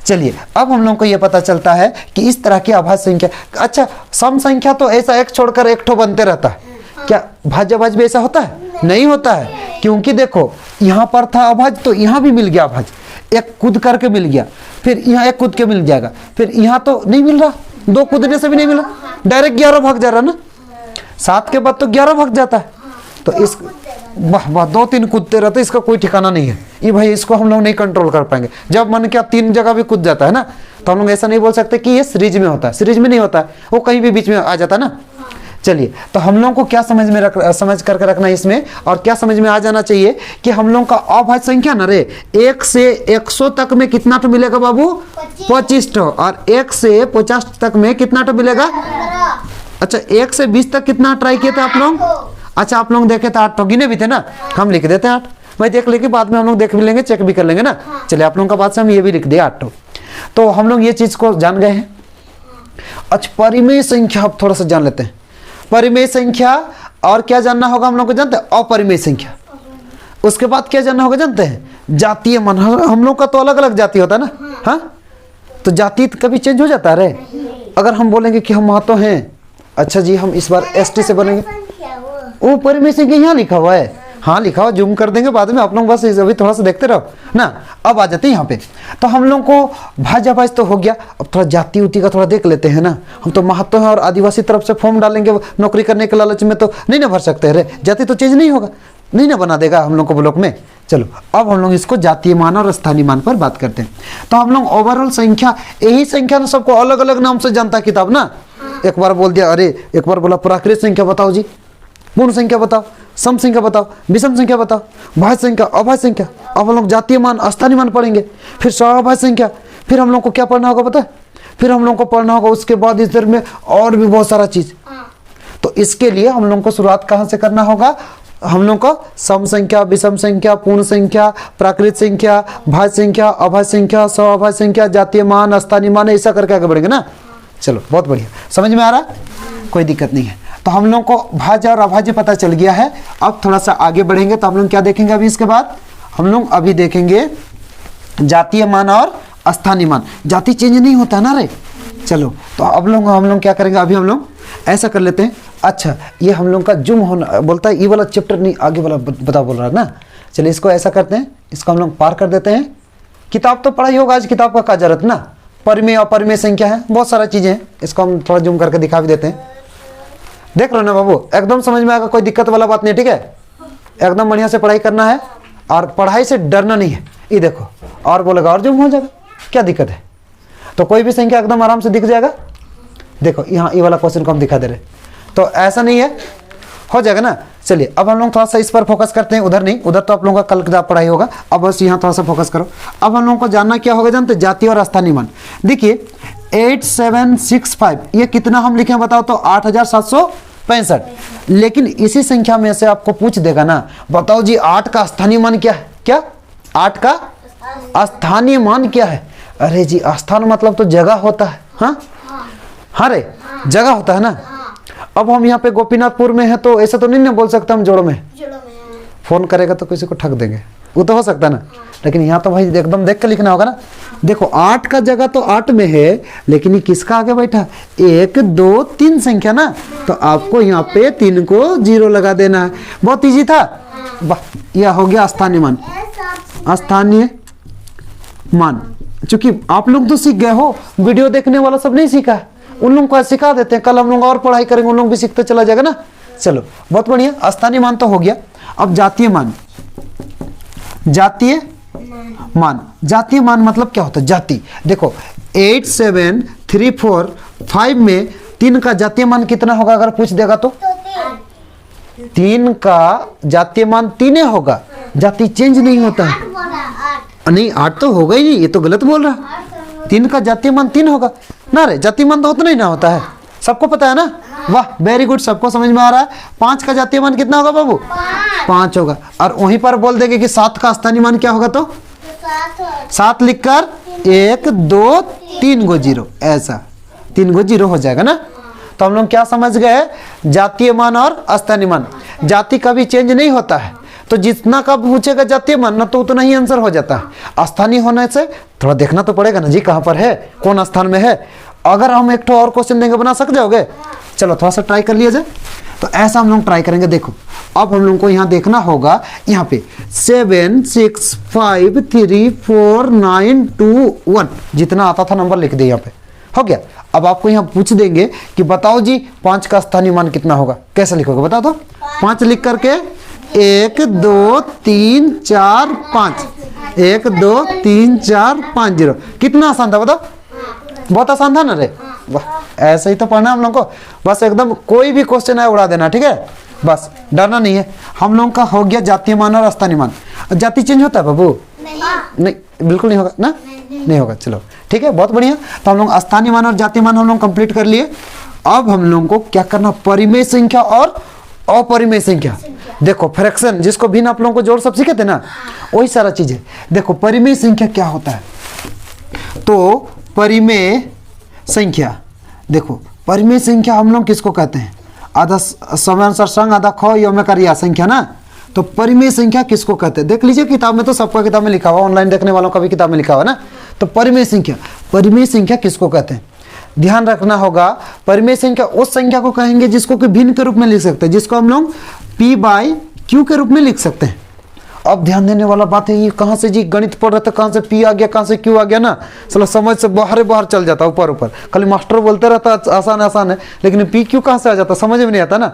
चलिए अब हम लोग को ये पता चलता है कि इस तरह की अभाज्य संख्या। अच्छा सम संख्या तो ऐसा एक छोड़कर एक ठो बनते रहता है, क्या भाज्य अभाज्य भी ऐसा होता है, नहीं होता है। क्योंकि देखो यहाँ पर था अभाज्य तो यहाँ भी मिल गया अभाज्य, एक कूद करके मिल गया, फिर यहाँ एक कूद के मिल जाएगा, फिर यहाँ तो नहीं मिल रहा, 2 कूदने से भी नहीं मिला, डायरेक्ट 11 भाग जा रहा ना, 7 के बाद तो 11 भाग जाता है। तो इस वाह वाह 2-3 कूदते रहते, इसका कोई ठिकाना नहीं है। ये भाई इसको हम लोग नहीं कंट्रोल कर पाएंगे। जब मन क्या 3 जगह भी कूद जाता है ना, तो हम लोग ऐसा नहीं बोल सकते कि ये सीरीज में होता है, सीरीज में नहीं होता है, वो कहीं भी बीच में आ जाता है ना। चलिए तो हम लोग को क्या समझ करके रखना है इसमें, और क्या समझ में आ जाना चाहिए कि हम लोग का अभाज्य संख्या ना रे 1 से 100 तक में कितना तो मिलेगा बाबू, 25 ठो, और 1 से 50 तक में कितना तो मिलेगा। अच्छा 1 से 20 तक कितना ट्राई किए थे आप लोग। अच्छा आप लोग देखे थे 8 ठो, गिने भी थे ना, हम लिख देते हैं 8, मैं देख लेके बाद में हम लोग देख भी लेंगे, चेक भी कर लेंगे ना। चलिए आप लोगों का बात से हम ये भी लिख दिया 8 ठो, तो हम लोग ये चीज को जान गए हैं। अच्छा परिमेय संख्या अब थोड़ा सा जान लेते हैं। परिमेय संख्या और क्या जानना होगा हम लोग को, जानते हैं अपरिमेय संख्या। उसके बाद क्या जानना होगा जानते हैं, जातीय मान। हम लोग का तो अलग अलग जाति होता है ना, हाँ तो जाति कभी चेंज हो जाता है। अगर हम बोलेंगे कि हम महतो हैं, अच्छा जी हम इस बार ST से बनेंगे, वो परिमेय संख्या यहाँ लिखा हुआ है, हाँ लिखा हो, जूम कर देंगे बाद में आप लोग, बस अभी थोड़ा सा देखते रहो ना। अब आ जाते हैं यहाँ पे। तो हम लोग को भाज्य भाज तो हो गया, अब थोड़ा जाति उति का थोड़ा देख लेते हैं ना। हम तो महत्व है और आदिवासी तरफ से फॉर्म डालेंगे नौकरी करने के लालच में, तो नहीं ना भर सकते। अरे जाति तो चेंज नहीं होगा, नहीं ना बना देगा हम लोग को ब्लॉक में। चलो अब हम लोग इसको जातीय मान और स्थानीय मान पर बात करते हैं। तो हम लोग ओवरऑल संख्या, यही संख्या ना सबको अलग अलग नाम से जानता है किताब ना। एक बार बोल दिया, अरे एक बार बोला प्राकृत संख्या बताओ जी, पूर्ण संख्या बताओ, सम संख्या बताओ, विषम संख्या बताओ, भाज्य संख्या, अभाज्य संख्या। अब हम लोग जातीय मान स्थानीय मान पढ़ेंगे, फिर सहभाज्य संख्या, फिर हम लोग को क्या पढ़ना होगा पता है? फिर हम लोग को पढ़ना होगा उसके बाद इस दर में और भी बहुत सारा चीज। तो इसके लिए हम लोग को शुरुआत कहाँ से करना होगा? हम लोग को सम संख्या, विषम संख्या, पूर्ण संख्या, प्राकृत संख्या, भाज्य संख्या, अभाज्य संख्या, सहभाज्य संख्या, जातीय मान, स्थानीय मान, ऐसा करके आगे बढ़ेंगे ना। चलो बहुत बढ़िया, समझ में आ रहा? कोई दिक्कत नहीं है। तो हम लोग को भाज्य और अभाज्य पता चल गया है। अब थोड़ा सा आगे बढ़ेंगे तो हम लोग क्या देखेंगे? अभी इसके बाद हम लोग अभी देखेंगे जातीय मान और स्थानीय मान। जाति चेंज नहीं होता ना रे। चलो तो अब हम लोग क्या करेंगे? अभी हम लोग ऐसा कर लेते हैं। अच्छा ये हम लोग का जूम होना बोलता है, ये वाला चैप्टर नहीं, आगे वाला बता बोल रहा है ना। चलिए इसको ऐसा करते हैं, इसको हम लोग पार कर देते हैं। किताब तो पढ़ाई होगा, आज किताब का क्या जरूरत ना। परिमेय अपरिमेय संख्या है, बहुत सारा चीजें हैं। इसको हम थोड़ा जूम करके दिखा भी देते हैं। देख रहे हो ना बाबू, एकदम समझ में आएगा, कोई दिक्कत वाला बात नहीं, ठीक है। एकदम बढ़िया से पढ़ाई करना है और पढ़ाई से डरना नहीं है। ये देखो और बोलेगा और जूम हो जाएगा, क्या दिक्कत है? तो कोई भी संख्या एकदम आराम से दिख जाएगा। देखो यहाँ ये वाला क्वेश्चन को हम दिखा दे रहे, तो ऐसा नहीं है, हो जाएगा ना। चलिए अब हम लोग थोड़ा सा इस पर फोकस करते हैं, उधर नहीं, उधर तो आप लोगों का कल का पढ़ाई होगा। अब बस यहाँ थोड़ा सा फोकस करो। अब हम लोगों को जानना क्या होगा? जानते जातीय और स्थानीय मान। देखिए 8765 ये कितना हम लिखे बताओ तो 8765। लेकिन इसी संख्या में से आपको पूछ देगा ना, बताओ जी 8 का स्थानीय मान क्या है? क्या 8 का स्थानीय मान क्या है? अरे जी स्थान मतलब तो जगह होता है। हाँ हाँ रे, जगह होता है ना। अब हम यहाँ पे गोपीनाथपुर में है तो ऐसा तो नहीं ना बोल सकता हम जोड़ो में। फोन करेगा तो किसी को ठग देंगे, वो तो हो सकता है ना। लेकिन यहाँ तो भाई एकदम देख के लिखना होगा ना। देखो 8 का जगह तो 8 में है, लेकिन ये किसका आगे बैठा? 1 2 3 संख्या ना। तो आपको यहाँ पे 3 को 0 लगा देना है। बहुत इजी था। यह हो गया स्थानीय मान। स्थानीय मान चूंकि आप लोग तो सीख गए हो, वीडियो देखने वाला सब नहीं सीखा है, उन लोगों को सिखा देते हैं। कल हम लोग और पढ़ाई करेंगे, उन लोग भी सीखते चला जाएगा ना। चलो बहुत बढ़िया, स्थानीय मान तो हो गया। अब जातीय मान। जातीय मान, जातीय मान मतलब क्या होता है? जाति। देखो 8735 में 3 का जातीय मान कितना होगा? अगर पूछ देगा तो 3 का जातीय मान 3 होगा। जाति चेंज नहीं होता है। नहीं 8 तो होगा ही नहीं, ये तो गलत बोल रहा। 3 का जातीय मान 3 होगा ना रे। जातीय मान तो उतना ही ना होता है, सबको पता है ना। वाह वेरी गुड, सबको समझ में आ रहा है। 5 का जातीय मान कितना होगा बाबू? 5 होगा। और वहीं पर बोल देंगे कि 7 का स्थानीय मान क्या होगा? तो 7 लिखकर 1 2 3 गो 0, ऐसा 3 गो 0 हो जाएगा ना। तो हम लोग क्या समझ गए? जातीय मान और स्थानीय मान। जाति कभी चेंज नहीं होता है, तो जितना कब पूछेगा जातीय मान ना तो उतना ही आंसर हो जाता है। स्थानीय होने से थोड़ा देखना तो पड़ेगा ना जी, कहाँ पर है, कौन स्थान में है। अगर हम एक और क्वेश्चन देंगे, बना सक जाओगे? चलो थोड़ा सा ट्राई कर लिया जाए। तो ऐसा हम लोग ट्राई करेंगे। देखो अब हम लोग को यहाँ देखना होगा, यहाँ पे 7 6 5 3 4 9 2 1 जितना आता था नंबर लिख दे, यहाँ पे हो गया। अब आपको यहाँ पूछ देंगे कि बताओ जी 5 का स्थानीय मान कितना होगा? कैसे लिखोगे बता दो? 5 लिख करके 1 2 3 4 5, 1 2 3 4 5 0। कितना आसान था बताओ? बहुत आसान था ना रे। वाह, ऐसे ही तो पढ़ना हम लोग को। बस एकदम कोई भी क्वेश्चन है उड़ा देना, ठीक है। बस डरना नहीं है। हम लोग का हो गया जातीय मान और स्थानीय मान। जाति चेंज होता है बाबू? नहीं बिल्कुल नहीं होगा ना। नहीं होगा। चलो ठीक है, बहुत बढ़िया। तो हम लोग स्थानीय मान और जातीय मान हम लोग कंप्लीट कर लिए। अब हम लोगों को क्या करना? परिमेय संख्या और अपरिमेय संख्या। देखो फ्रैक्शन जिसको भिन्न आप लोगों को जोड़ सब सीखे थे ना, वही सारा चीज है। देखो परिमेय संख्या क्या होता है? तो परिमेय संख्या, देखो परिमेय संख्या हम लोग किसको कहते हैं? आधा समानांतर संग, आधा ख यम कार्य संख्या ना। तो परिमेय संख्या किसको कहते हैं? देख लीजिए किताब में, तो सबका किताब में लिखा हुआ, ऑनलाइन देखने वालों का भी किताब में लिखा हुआ ना। तो परिमेय संख्या, परिमेय संख्या किसको कहते हैं? ध्यान रखना होगा, परिमेय संख्या उस संख्या को कहेंगे जिसको कि भिन्न के रूप में लिख सकते हैं, जिसको हम लोग p/n क्यू के रूप में लिख सकते हैं। अब ध्यान देने वाला बात है, ये कहाँ से जी गणित पढ़ रहे थे, कहाँ से पी आ गया, कहाँ से क्यू आ गया ना, चलो समझ से बाहर चल जाता ऊपर ऊपर। खाली मास्टर बोलते रहता आसान आसान है, लेकिन पी क्यू कहाँ से आ जाता समझ में नहीं आता ना।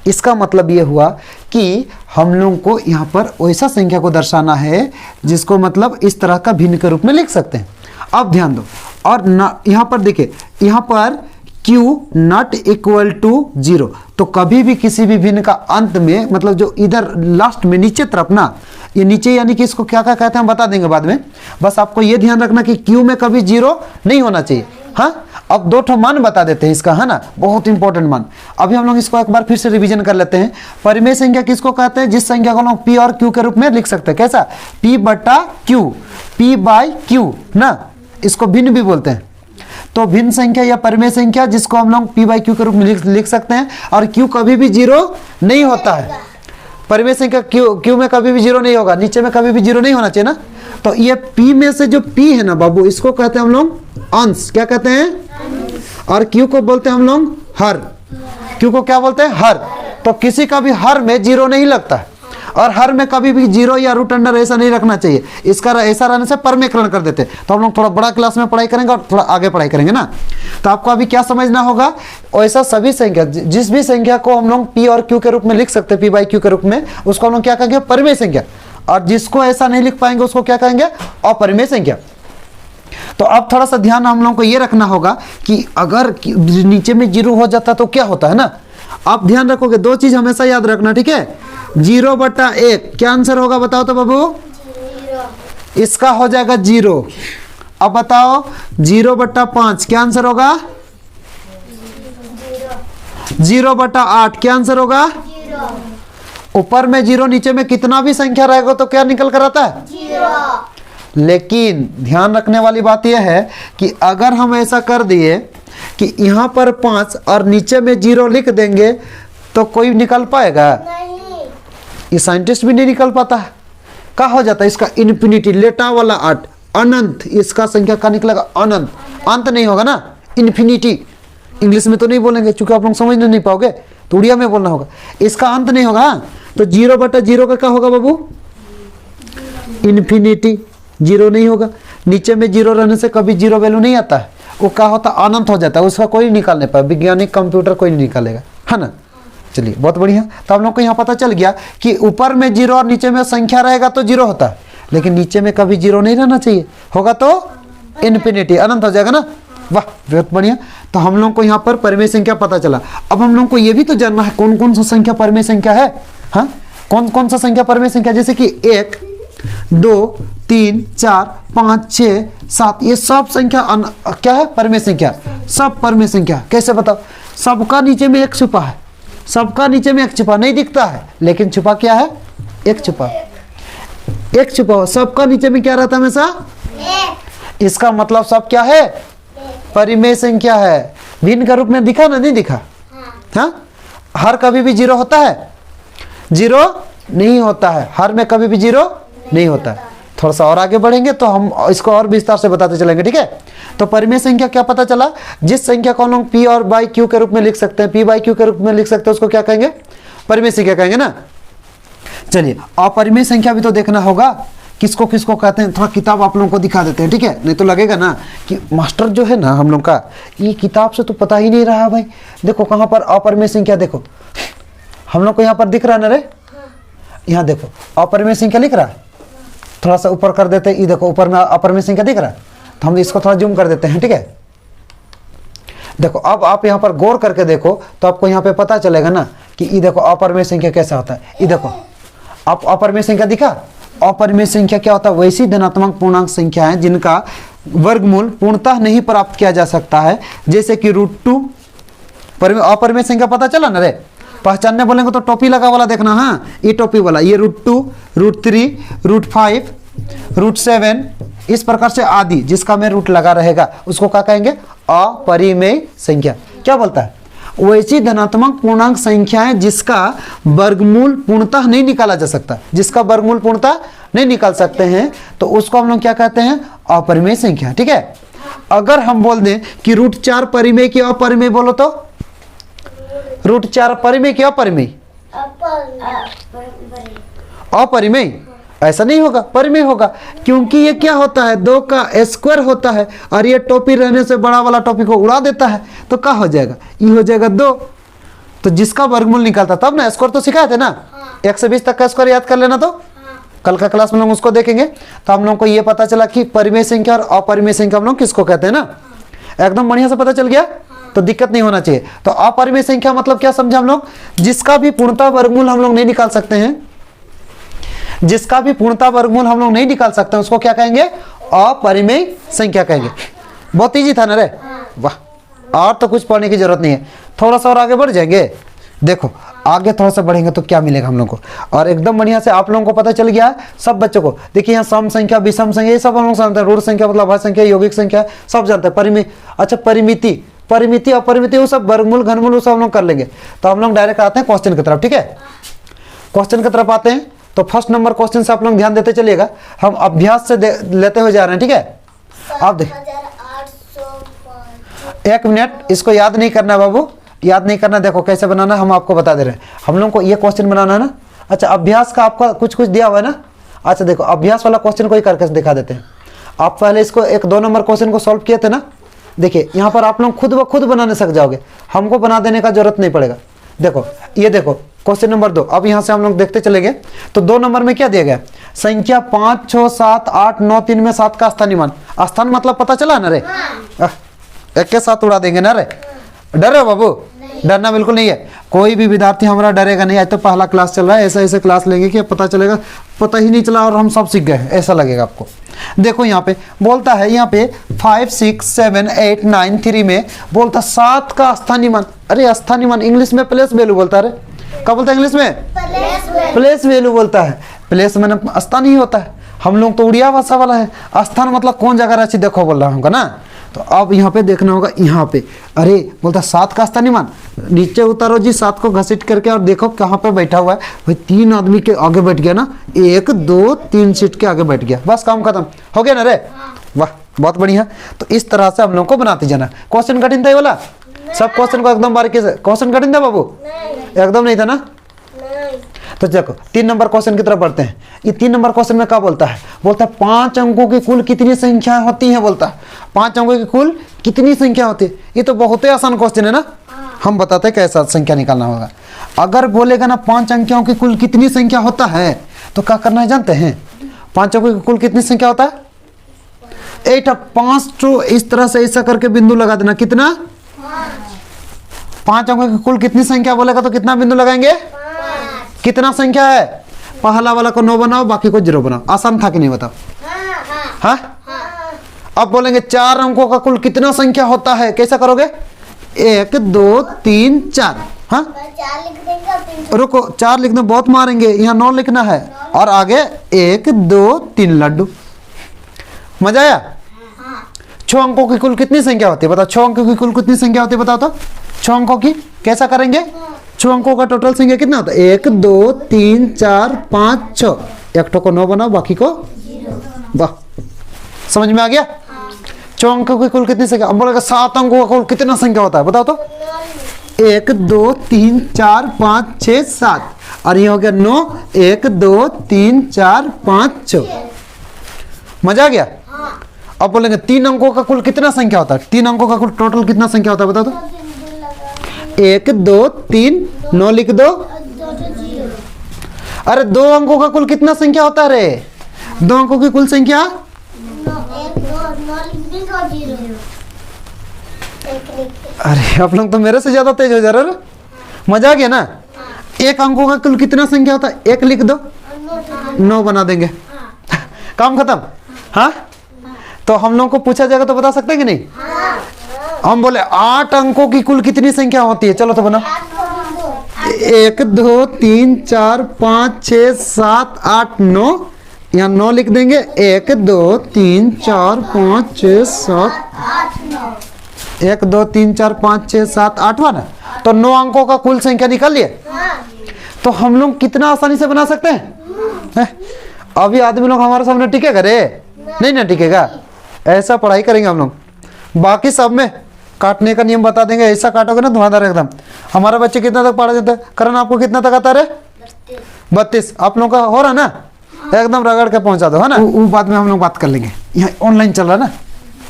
इसका मतलब ये हुआ कि हम लोग को यहाँ पर वैसा संख्या को दर्शाना है जिसको मतलब इस तरह का भिन्न के रूप में लिख सकते हैं। अब ध्यान दो, और यहाँ पर देखिए, यहाँ पर Q नॉट इक्वल टू 0, तो कभी भी किसी भी भिन्न का अंत में, मतलब जो इधर लास्ट में नीचे तरफ ना, ये नीचे यानी कि इसको क्या क्या कहते हैं हम बता देंगे बाद में, बस आपको ये ध्यान रखना कि Q में कभी 0 नहीं होना चाहिए। हाँ, अब दो ठो मान बता देते हैं इसका, है ना, बहुत इंपॉर्टेंट मान। अभी हम लोग इसको एक बार फिर से रिवीजन कर लेते हैं। परिमेय संख्या किसको कहते हैं? जिस संख्या को हम लोग P और Q के रूप में लिख सकते हैं। कैसा? P बटा Q, P बाई Q ना, इसको भिन्न भी बोलते हैं। तो भिन्न संख्या या परिमेय संख्या जिसको हम लोग P बाई Q के रूप में लिख सकते हैं, और Q कभी भी 0 नहीं होता है। परिमेय संख्या Q में कभी भी 0 नहीं होगा, नीचे में कभी भी 0 नहीं होना चाहिए ना। तो ये P में से जो P है ना बाबू, इसको कहते हैं हम लोग अंश। क्या कहते हैं? और Q को बोलते हैं हम लोग हर। Q को क्या बोलते हैं? हर। तो किसी का भी हर में 0 नहीं लगता है, और हर में कभी भी 0 या रूट अंडर ऐसा नहीं रखना चाहिए। इसका ऐसा रहने से परमेयकरण कर देते हैं। तो हम लोग थोड़ा बड़ा क्लास में पढ़ाई करेंगे और थोड़ा आगे पढ़ाई करेंगे ना। तो आपको अभी क्या समझना होगा, ऐसा सभी संख्या, जिस भी संख्या को हम लोग P और Q के रूप में लिख सकते हैं, P बाई Q के रूप में, उसको हम लोग क्या कहेंगे? परिमेय संख्या। और जिसको ऐसा नहीं लिख पाएंगे उसको क्या कहेंगे? अपरिमेय संख्या। तो अब थोड़ा सा ध्यान हम लोगों को ये रखना होगा कि अगर नीचे में 0 हो जाता तो क्या होता है ना। आप ध्यान रखोगे, दो चीज हमेशा याद रखना, ठीक है? 0/1 क्या आंसर होगा बताओ तो बाबू? 0। इसका हो जाएगा 0। अब बताओ 0/5 क्या आंसर होगा? 0/8 क्या आंसर होगा? 0। ऊपर में 0, नीचे में कितना भी संख्या रहेगा तो क्या निकल कर आता है? 0। लेकिन ध्यान रखने वाली बात यह है कि अगर हम ऐसा कर दिए कि यहाँ पर 5 और नीचे में 0 लिख देंगे तो कोई निकल पाएगा? नहीं। ये साइंटिस्ट भी नहीं निकल पाता है। क्या हो जाता है इसका? इन्फिनिटी, लेटा वाला 8, अनंत। इसका संख्या का निकलेगा अनंत, अंत नहीं होगा ना, इन्फिनिटी। इंग्लिश में तो नहीं बोलेंगे क्योंकि आप लोग समझ नहीं पाओगे, तो उड़िया में बोलना होगा। इसका अंत नहीं होगा। तो 0/0 का क्या होगा बाबू? इन्फिनिटी, 0 नहीं होगा। नीचे में 0 रहने से कभी 0 वैल्यू नहीं आता है, वो क्या होता है? अनंत हो जाता है। उसका कोई निकाल नहीं पाए, वैज्ञानिक कंप्यूटर कोई नहीं निकालेगा, है ना। चलिए बहुत बढ़िया। तो हम लोग को यहाँ पता चल गया कि ऊपर में 0 और नीचे में संख्या रहेगा तो 0 होता है, लेकिन नीचे में कभी 0 नहीं रहना चाहिए, होगा तो इन्फिनिटी, अनंत हो जाएगा ना। वाह, बहुत बढ़िया। तो हम लोग को यहाँ पर परिमेय संख्या पता चला। अब हम लोग को ये भी तो जानना है कौन कौन सा संख्या परिमेय संख्या है। हाँ, कौन कौन सा संख्या परिमेय संख्या? जैसे कि 1, 2, 3, 4, 5, 6, 7, ये सब संख्या क्या है? परिमेय संख्या। सब परिमेय संख्या। कैसे बताओ? सबका नीचे में 1 छुपा है, सबका नीचे में 1 छुपा नहीं दिखता है, लेकिन छुपा क्या है? 1 छुपा, 1 छुपा हो। सबका नीचे में क्या रहता है? हमेशा 1। इसका मतलब सब क्या है? परिमेय संख्या है। भिन्न के रूप में दिखा ना? नहीं दिखा। हाँ, हर कभी भी 0 होता है? 0 नहीं होता है। हर में कभी भी 0 नहीं होता है। थोड़ा सा और आगे बढ़ेंगे तो हम इसको और विस्तार से बताते चलेंगे, ठीक है। तो परिमेय संख्या क्या पता चला? जिस संख्या को हम लोग P और बाई Q के रूप में लिख सकते हैं, P बाई Q के रूप में लिख सकते हैं, उसको क्या कहेंगे? परिमेय संख्या कहेंगे ना। चलिए, अपरिमेय संख्या भी तो देखना होगा, किसको किसको कहते हैं। थोड़ा किताब आप लोगों को दिखा देते हैं, ठीक है, नहीं तो लगेगा ना कि मास्टर जो है ना हम लोग का, ये किताब से तो पता ही नहीं रहा भाई। देखो कहाँ पर अपरिमेय संख्या, देखो हम लोग को यहाँ पर दिख रहा है ना रे, यहाँ देखो अपरिमेय संख्या लिख रहा है। थोड़ा सा ऊपर कर देते हैं, ये देखो ऊपर में अपरिमेय संख्या दिख रहा है, तो हम इसको थोड़ा जूम कर देते हैं, ठीक है। देखो अब आप यहाँ पर गौर करके देखो तो आपको यहाँ पे पता चलेगा ना कि ये देखो अपरिमेय संख्या कैसा होता है। ये देखो आप अपरिमेय संख्या दिखा। अपरिमेय संख्या क्या होता है? वैसी धनात्मक पूर्णांक संख्या है जिनका वर्गमूल पूर्णतः नहीं प्राप्त किया जा सकता है, जैसे कि √2। अपरिमेय संख्या पता चला ना रे? पहचानने बोलेंगे तो टोपी लगा वाला देखना। हाँ, ये टोपी वाला, ये √2, √3, √5, √7, इस प्रकार से आदि, जिसका में रूट लगा रहेगा उसको क्या कहेंगे? अपरिमेय संख्या। क्या बोलता है? वैसी धनात्मक पूर्णांक संख्याएं जिसका वर्गमूल पूर्णतः नहीं निकाला जा सकता, जिसका वर्गमूल पूर्णतः नहीं निकाल सकते हैं, तो उसको हम लोग क्या कहते हैं? अपरिमेय संख्या, ठीक है। अगर हम बोल दें कि √4 परिमेय की अपरिमेय, बोलो तो √4 परिमेय की अपरिमेय? अपरिमेय, ऐसा नहीं होगा, परिमेय होगा, क्योंकि ये क्या होता है, 2 का स्क्वायर होता है और ये टोपी रहने से बड़ा वाला टोपी को उड़ा देता है, तो क्या हो जाएगा, ये हो जाएगा 2। तो जिसका वर्गमूल निकलता तब ना, स्क्वायर तो सिखाए थे ना, 1 से 20 तक का स्क्वायर याद कर लेना, तो कल का क्लास में लोग उसको देखेंगे। तो हम लोग को ये पता चला कि परिमेय संख्या और अपरिमेय संख्या हम लोग किसको कहते हैं ना, एकदम बढ़िया से पता चल गया, तो दिक्कत नहीं होना चाहिए। तो अपरिमेय संख्या मतलब क्या समझे हम लोग, जिसका भी पूर्णतः वर्गमूल हम लोग नहीं निकाल सकते हैं, जिसका भी पूर्णतः वर्गमूल हम लोग नहीं निकाल सकते हैं, उसको क्या कहेंगे, अपरिमेय संख्या कहेंगे। बहुत इजी था ना रे, वाह, और तो कुछ पढ़ने की जरूरत नहीं है। थोड़ा सा और आगे बढ़ जाएंगे, देखो आगे थोड़ा सा बढ़ेंगे तो क्या मिलेगा हम लोग को, और एकदम बढ़िया से आप लोगों को पता चल गया सब बच्चों को। देखिए यहाँ सम संख्या, विषम संख्या, ये सब हम लोग जानते हैं, ऋण संख्या मतलब अभाज्य संख्या, यौगिक संख्या, सब जानते हैं। परिमित, अच्छा परिमिति, परिमिति अपरिमिति, वो सब वर्गमूल घनमूल वो सब हम लोग कर लेंगे। तो हम लोग डायरेक्ट आते हैं क्वेश्चन की तरफ, ठीक है, क्वेश्चन की तरफ आते हैं। तो फर्स्ट नंबर क्वेश्चन से आप लोग ध्यान देते चलिएगा, हम अभ्यास से लेते हुए जा रहे हैं, ठीक है। आप देख 1 मिनट, इसको याद नहीं करना है बाबू, याद नहीं करना, देखो कैसे बनाना हम आपको बता दे रहे हैं। हम लोग को ये क्वेश्चन बनाना है ना, अच्छा अभ्यास का आपका कुछ कुछ दिया हुआ है ना, अच्छा देखो अभ्यास वाला क्वेश्चन को ही करके दिखा देते हैं। आप पहले इसको 1-2 नंबर क्वेश्चन को सॉल्व किए थे ना, देखिए यहाँ पर आप लोग खुद ब खुद बनाने सक जाओगे, हमको बना देने का जरूरत नहीं पड़ेगा। देखो ये देखो क्वेश्चन नंबर 2, अब यहाँ से हम लोग देखते चलेंगे। तो 2 नंबर में क्या दिया गया, संख्या 5, 6, 7, 8, 9, 3 में 7 का स्थानीय मान, स्थान मतलब पता चला ना रे, एक के साथ उड़ा देंगे ना रे, डरे बाबू, डरना बिल्कुल नहीं है, कोई भी विद्यार्थी हमारा डरेगा नहीं। आज तो पहला क्लास चल रहा है, ऐसा ऐसे क्लास लेंगे कि पता चलेगा पता ही नहीं चला और हम सब सीख गए, ऐसा लगेगा आपको। देखो यहाँ पे बोलता है, यहाँ पे 5, 6, 7, 8, 9, 3 में बोलता 7 का स्थानीय मान। अरे स्थानीय मान इंग्लिश में प्लेस वैल्यू बोलता है, क्या बोलता है इंग्लिश में, प्लेस वैल्यू बोलता है। प्लेस में स्थान ही होता है, हम लोग तो उड़िया भाषा वाला है, स्थान मतलब कौन जगह रची देखो बोल रहा हूँ ना। तो अब यहाँ पे देखना होगा, यहाँ पे अरे बोलता 7 का स्थानीय मान, नीचे उतारो जी 7 को घसीट करके और देखो कहाँ पे बैठा हुआ है, भाई 3 आदमी के आगे बैठ गया ना, 1, 2, 3 सीट के आगे बैठ गया, बस काम खत्म हो गया ना रे, वाह बहुत बढ़िया। तो इस तरह से हम लोग को बनाते जाना। क्वेश्चन कठिन था ये वाला, सब क्वेश्चन को एकदम बारीकी से, क्वेश्चन कठिन था बाबू, एकदम नहीं था ना। तो देखो 3 नंबर क्वेश्चन की तरफ बढ़ते हैं। ये 3 नंबर क्वेश्चन में क्या बोलता है, बोलता है 5 अंकों की कुल कितनी संख्या होती है, बोलता है 5 अंकों की कुल कितनी संख्या होती है। ये तो बहुत ही आसान क्वेश्चन है ना, हम बताते हैं कैसा संख्या निकालना होगा। अगर बोलेगा ना 5 अंकों की कुल कितनी संख्या होता है, तो क्या करना है जानते हैं, 5 अंकों की कुल कितनी संख्या होता है, 8, 5 तो इस तरह से ऐसा करके बिंदु लगा देना, कितना 5 अंकों की कुल कितनी संख्या बोलेगा तो कितना बिंदु लगाएंगे, कितना संख्या है, पहला वाला को 9 बनाओ, बाकी को 0 बनाओ। आसान था कि नहीं बताओ, हाँ। अब बोलेंगे 4 अंकों का कुल कितना संख्या होता है, कैसा करोगे, 1, 2, 3, 4, हाँ रुको 4 लिखना बहुत मारेंगे, यहाँ 9 लिखना है और आगे 1, 2, 3 लड्डू। मजा आया। 6 अंकों की कुल कितनी संख्या होती है बताओ, 6 अंकों की कुल कितनी संख्या होती है बताओ तो, 6 अंकों की कैसा करेंगे, 6 अंकों का टोटल संख्या कितना होता है, 1, 2, 3, 4, 5, 6, एक को 9 बनाओ, बाकी को 0। वाह समझ में आ गया। 6 अंकों की कुल कितनी संख्या, अब बोलेगा 7 अंकों का कुल कितना संख्या होता है बताओ तो, 1, 2, 3, 4, 5, 6, 7 और ये हो गया 9, 1, 2, 3, 4, 5, 6। मजा आ गया। अब बोलेंगे 3 अंकों का कुल कितना संख्या होता है, 3 अंकों का कुल टोटल कितना संख्या होता है बताओ तो, 1, 2, 3, 9 लिख दो। अरे 2 अंकों का कुल कितना संख्या होता है रे, 2 अंकों की कुल संख्या, अरे आप लोग तो मेरे से ज्यादा तेज हो जा रहे हो। मजा आ गया ना। 1 अंकों का कुल कितना संख्या होता है, 1 लिख दो, 9 बना देंगे, काम खत्म। हाँ तो हम लोग को पूछा जाएगा तो बता सकते हैं कि नहीं, हम बोले 8 अंकों की कुल कितनी संख्या होती है, चलो तो बना, 1, 2, 3, 4, 5, 6, 7, 8, 9, यहाँ 9 लिख देंगे, 1, 2, 3, 4, 5, 6, 7, 1, 2, 3, 4, 5, 6, 7, 8वां ना, तो 9 अंकों का कुल संख्या निकाल लिए। तो हम लोग कितना आसानी से बना सकते हैं, अभी आदमी लोग हमारे सामने टिकेगा रे, नहीं ना टिकेगा, ऐसा पढ़ाई करेंगे हम लोग। बाकी सब में काटने का नियम बता देंगे, ऐसा काटोगे ना धुआंधार एकदम। हमारा बच्चे कितना तक पढ़ा जाता है? करण आपको कितना तक आता है? 32। आप लोगों का हो रहा ना? एकदम रगड़ के पहुंचा दो, है ना? वो बाद में हम लोग बात कर लेंगे, यहाँ ऑनलाइन चल रहा है ना।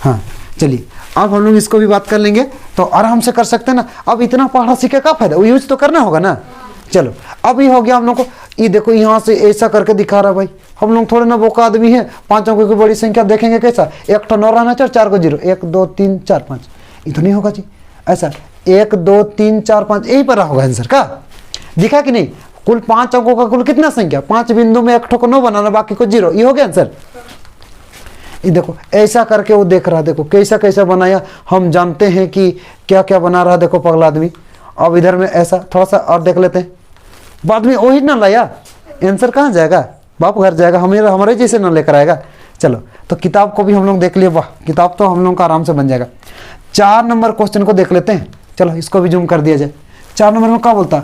हाँ चलिए, अब हम लोग इसको भी बात कर लेंगे तो आराम से कर सकते हैं ना। अब इतना पढ़ा सीखे का फायदा, वो यूज तो करना होगा ना। चलो अब ये हो गया हम लोग को। ये देखो यहाँ से ऐसा करके दिखा रहा है भाई। हम लोग थोड़े ना बोका आदमी है, 5 अंकों की बड़ी संख्या देखेंगे कैसा? 1 तो 9 रहना चाहिए, 4 को 0, 1 2 3 4 5। ये तो नहीं होगा जी ऐसा, 1 2 3 4 5 यही पर होगा आंसर का। दिखा कि नहीं? कुल 5 अंकों का कुल कितना संख्या? 5 बिंदु में 1 को 9 बनाना, बाकी को 0। ये हो गया आंसर। ये देखो ऐसा करके वो देख रहा है, देखो कैसा कैसा बनाया। हम जानते हैं कि क्या क्या बना रहा है, देखो पगला आदमी। अब इधर में ऐसा थोड़ा सा और देख लेते हैं। बाद में वही ना लाया, आंसर कहाँ जाएगा? बाप घर जाएगा, हमारे जैसे ना लेकर आएगा। चलो तो किताब को भी हम लोग देख लिए, वाह किताब तो हम लोग का आराम से बन जाएगा। 4 नंबर क्वेश्चन को देख लेते हैं। चलो इसको भी जूम कर दिया जाए। 4 नंबर में क्या बोलता है?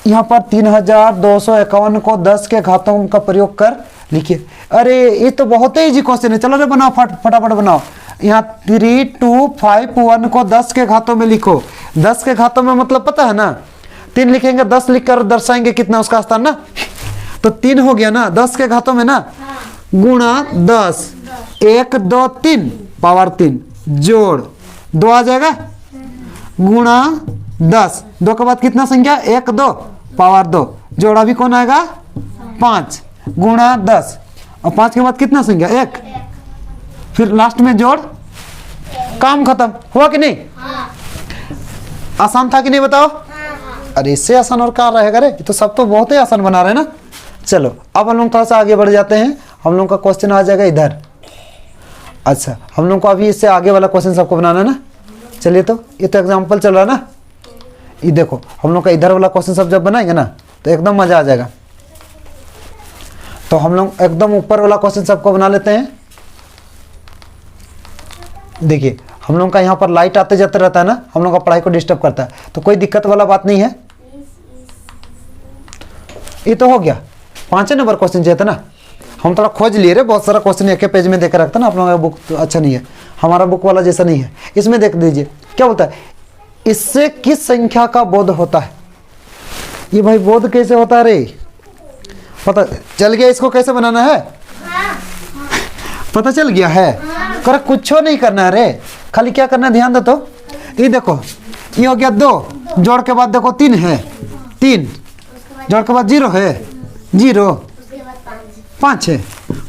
यहाँ पर 3251 को 10 के घातों का प्रयोग कर लिखिए। अरे ये तो बहुत ही इजी क्वेश्चन है। चलो रे बनाओ, फटाफट बनाओ। यहाँ 3251 को 10 के घातों में लिखो। 10 के घातों में मतलब पता है ना? 3 लिखेंगे, 10 लिखकर दर्शाएंगे कितना उसका स्थान ना। तो 3 हो गया ना 10 के घातों में ना, गुणा 10, 1 2 3 पावर 3 जोड़ 2 आ जाएगा, गुणा 10, 2 के बाद कितना संख्या? 1 2 पावर 2 जोड़ अभी कौन आएगा? 5 गुणा 10, और 5 के बाद कितना संख्या? 1, फिर लास्ट में जोड़, काम खत्म। हुआ कि नहीं? आसान था कि नहीं बताओ? अरे इससे आसान और क्या रहेगा रे? तो सब तो बहुत ही आसान बना रहे हैं ना। चलो अब हम लोग थोड़ा सा आगे बढ़ जाते हैं। हम लोग का क्वेश्चन आ जाएगा इधर। अच्छा हम लोग को अभी इससे आगे वाला क्वेश्चन सबको बनाना है ना। चलिए तो ये तो एग्जाम्पल चल रहा है ना। ये देखो हम लोग का इधर वाला क्वेश्चन सब जब बनाएंगे ना तो एकदम मजा आ जाएगा। तो हम लोग एकदम ऊपर वाला क्वेश्चन सबको बना लेते हैं। देखिए हम लोग का यहाँ पर लाइट आते जाते रहता है ना, हम लोग का पढ़ाई को डिस्टर्ब करता है, तो कोई दिक्कत वाला बात नहीं है। ये तो हो गया 5 नंबर क्वेश्चन चाहिए था ना। हम थोड़ा खोज लिए रे, बहुत सारा क्वेश्चन एक पेज में देकर रखता ना। आप लोगों का बुक तो अच्छा नहीं है, हमारा बुक वाला जैसा नहीं है। इसमें देख दीजिए क्या बोलता है, इससे किस संख्या का बोध होता है। ये भाई बोध कैसे होता है रे? पता चल गया इसको कैसे बनाना है? पता चल गया है? कर कुछ नहीं करना है रे, खाली क्या करना है ध्यान दो। तो ये देखो ये हो गया 2, जोड़ के बाद देखो 3 है, 3 जोड़ के बाद 0 है, 0 5 है।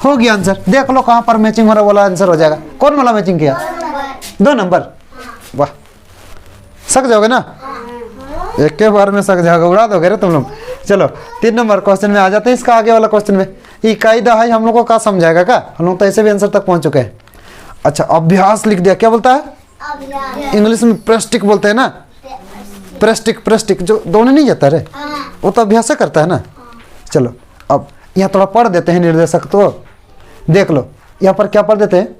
हो गया आंसर। देख लो कहाँ पर मैचिंग हो रहा वाला आंसर हो जाएगा। कौन वाला मैचिंग किया? 2 नंबर। वाह सक जाओगे ना, एक के बार में सक जाओगे, उड़ा दोगे रे तुम लोग। चलो 3 नंबर क्वेश्चन में आ जाते हैं। इसका आगे वाला क्वेश्चन में ये कायदा है, हम लोग को क्या समझाएगा का? हम लोग तो ऐसे भी आंसर तक पहुंच चुके हैं। अच्छा अभ्यास लिख दिया। क्या बोलता है? इंग्लिश में प्रेस्टिक बोलते हैं ना। प्रेस्टिक जो दोनों नहीं जाता रे, वो तो अभ्यास करता है ना। चलो अब यहाँ थोड़ा पढ़ देते हैं निर्देशक, तो देख लो यहाँ पर क्या पढ़ देते हैं।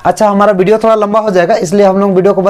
अच्छा हमारा वीडियो थोड़ा लंबा हो जाएगा, इसलिए हम लोग वीडियो को